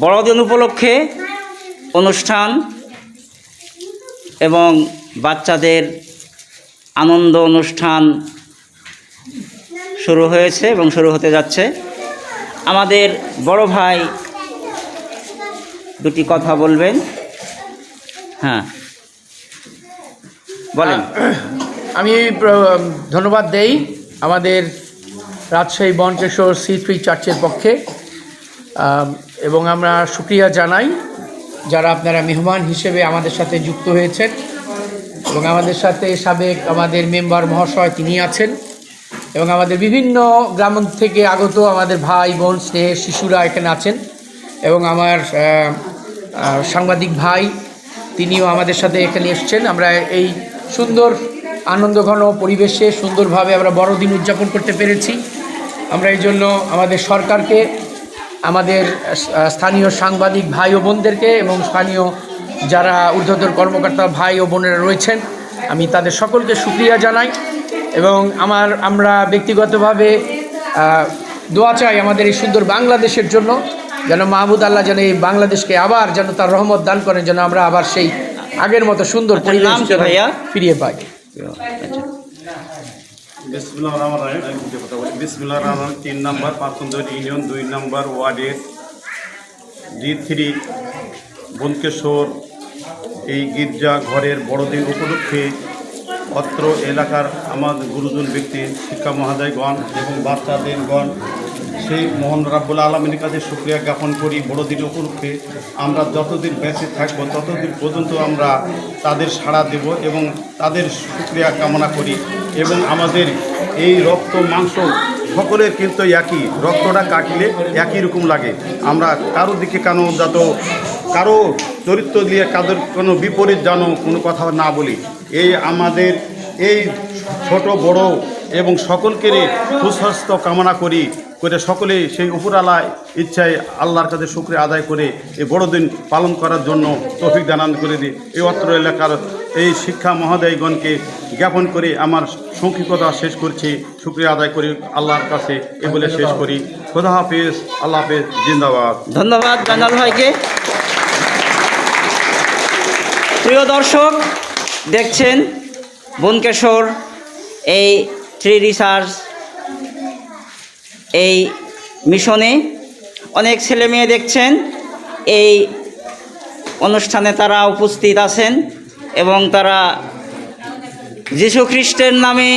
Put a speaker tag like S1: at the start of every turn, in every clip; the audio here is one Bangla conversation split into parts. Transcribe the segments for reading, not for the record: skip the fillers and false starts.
S1: বড়দিন উপলক্ষে অনুষ্ঠান এবং বাচ্চাদের আনন্দ অনুষ্ঠান শুরু হয়েছে এবং শুরু হতে যাচ্ছে। আমাদের বড় ভাই দুটি কথা বলবেন। হ্যাঁ, বলেন।
S2: আমি ধন্যবাদ দেই আমাদের রাজশাহী বনকেশ্বর সি3 চার্চের পক্ষে, এবং আমরা শুকরিয়া জানাই যারা আপনারা মেহমান হিসেবে আমাদের সাথে যুক্ত হয়েছেন, এবং আমাদের সাথে সাবেক আমাদের মেম্বার মহাশয় তিনি আছেন, এবং আমাদের বিভিন্ন গ্রাম থেকে আগত আমাদের ভাই বোন স্নেহের শিশুরা এখানে আছেন, এবং আমার সাংবাদিক ভাই তিনিও আমাদের সাথে এখানে এসছেন। আমরা এই সুন্দর আনন্দঘন পরিবেশে সুন্দরভাবে আমরা বড়দিন উদযাপন করতে পেরেছি। আমরা এই জন্য আমাদের সরকারকে, আমাদের স্থানীয় সাংবাদিক ভাই ও বোনদেরকে এবং স্থানীয় যারা ঊর্ধ্বতন কর্মকর্তা ভাই ও বোনেরা রয়েছেন, আমি তাদের সকলকে শুকরিয়া জানাই। এবং আমরা ব্যক্তিগতভাবে দোয়া চাই আমাদের এই সুন্দর বাংলাদেশের জন্য, যেন মাহমুদ আল্লাহ যেন এই বাংলাদেশকে আবার যেন তার রহমত দান করেন, যেন আমরা আবার সেই আগের মতো সুন্দর পরিবেশ ফিরিয়ে পাই।
S3: বিসমিল্লাহির রহমানির রহিম। বিসমিল্লাহির রহমানির 3 নম্বর পাঁচন্দর ইউনিয়ন 2 নম্বর ওয়ার্ডের D3 বনকেশ্বর এই গির্জা ঘরের বড়দিন উপলক্ষে অত্র এলাকার আমাদের গুরুজন ব্যক্তি, শিক্ষা মহোদয়গণ এবং বাচ্চাদেরগণ সেই মোহন রাব্বুল আলামিনের কাছে শুকরিয়া জ্ঞাপন করি। বড়দিন উপলক্ষে আমরা যতদিন বেঁচে থাকব ততদিন পর্যন্ত আমরা তাদের সাড়া দেব এবং তাদের শুকরিয়া কামনা করি। এবং আমাদের এই রক্ত মাংস সকলের কিন্তু একই, রক্তটা কাটলে একই রকম লাগে। আমরা কারো দিকে কারো চরিত্র দিয়ে কাদের কোনো বিপরীত যেন কোনো কথা না বলি। এই আমাদের এই ছোট বড় এবং সকলকে সুস্বাস্থ্য কামনা করে সকলে সেই উপরালায় ইচ্ছায় আল্লাহর কাছে শুকরিয়া আদায় করে এই বড়দিন পালন করার জন্য তৌফিক দান করে দিই। এই অত্র এলাকার এই শিক্ষা মহোদয়গণকে জ্ঞাপন করে আমার সংক্ষিপ্ততা শেষ করছি। শুকরিয়া আদায় করি আল্লাহর কাছে, এ বলে শেষ করি। খোদা হাফেজ, আল্লাহ হাফেজ, জিন্দাবাদ।
S1: ধন্যবাদ জানাল ভাইকে। প্রিয় দর্শক, দেখছেন বনকেশ্বর এই ট্রি রিসার্চ এই মিশনে অনেক ছেলে মেয়ে দেখছেন এই অনুষ্ঠানে তারা উপস্থিত আছেন এবং তারা যীশু খ্রিস্টের নামে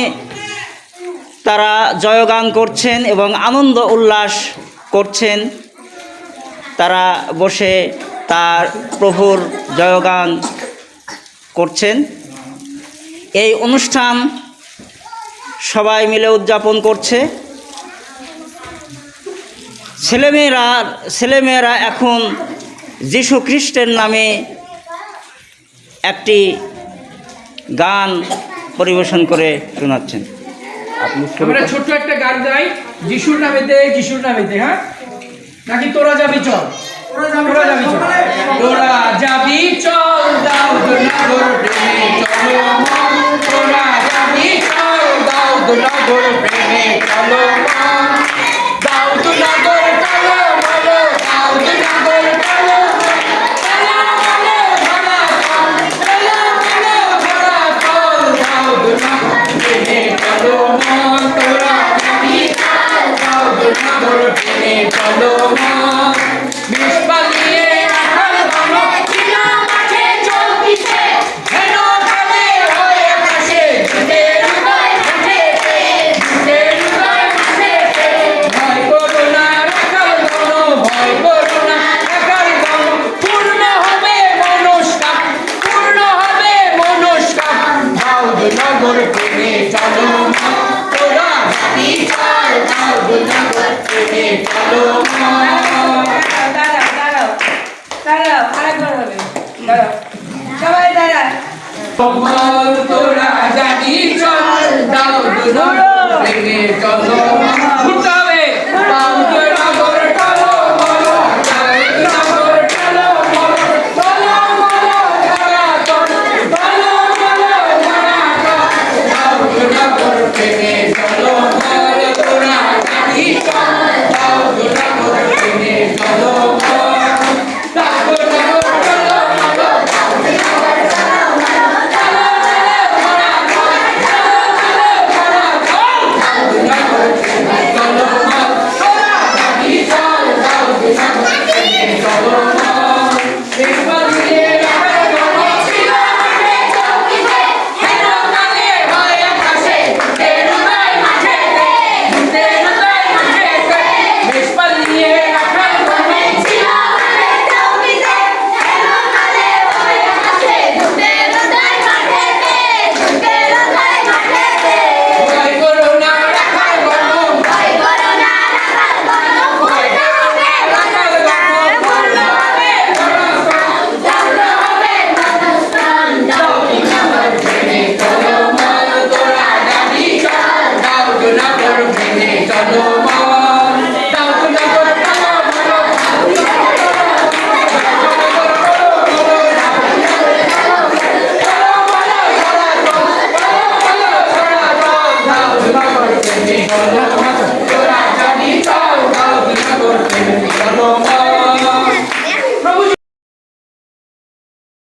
S1: তারা জয়গান করছেন এবং আনন্দ উল্লাস করছেন। তারা বসে তার প্রভুর জয়গান করছেন। এই অনুষ্ঠান সবাই মিলে উদযাপন করছে। ছেলেমেয়েরা এখন যীশু খ্রিস্টের নামে একটি গান পরিবেশন করে শোনাচ্ছেন।
S2: আমরা ছোট্ট একটা গান গাই, যিশুর নামেতে, যিশুর নামেতে। হ্যাঁ, নাকি তোরা যাবি চল, তোরা যাবি চল, তোরা যাবি চল, দাউদ নগর প্রেমে চলো মন, তোরা যাবি চল, দাউদ নগর প্রেমে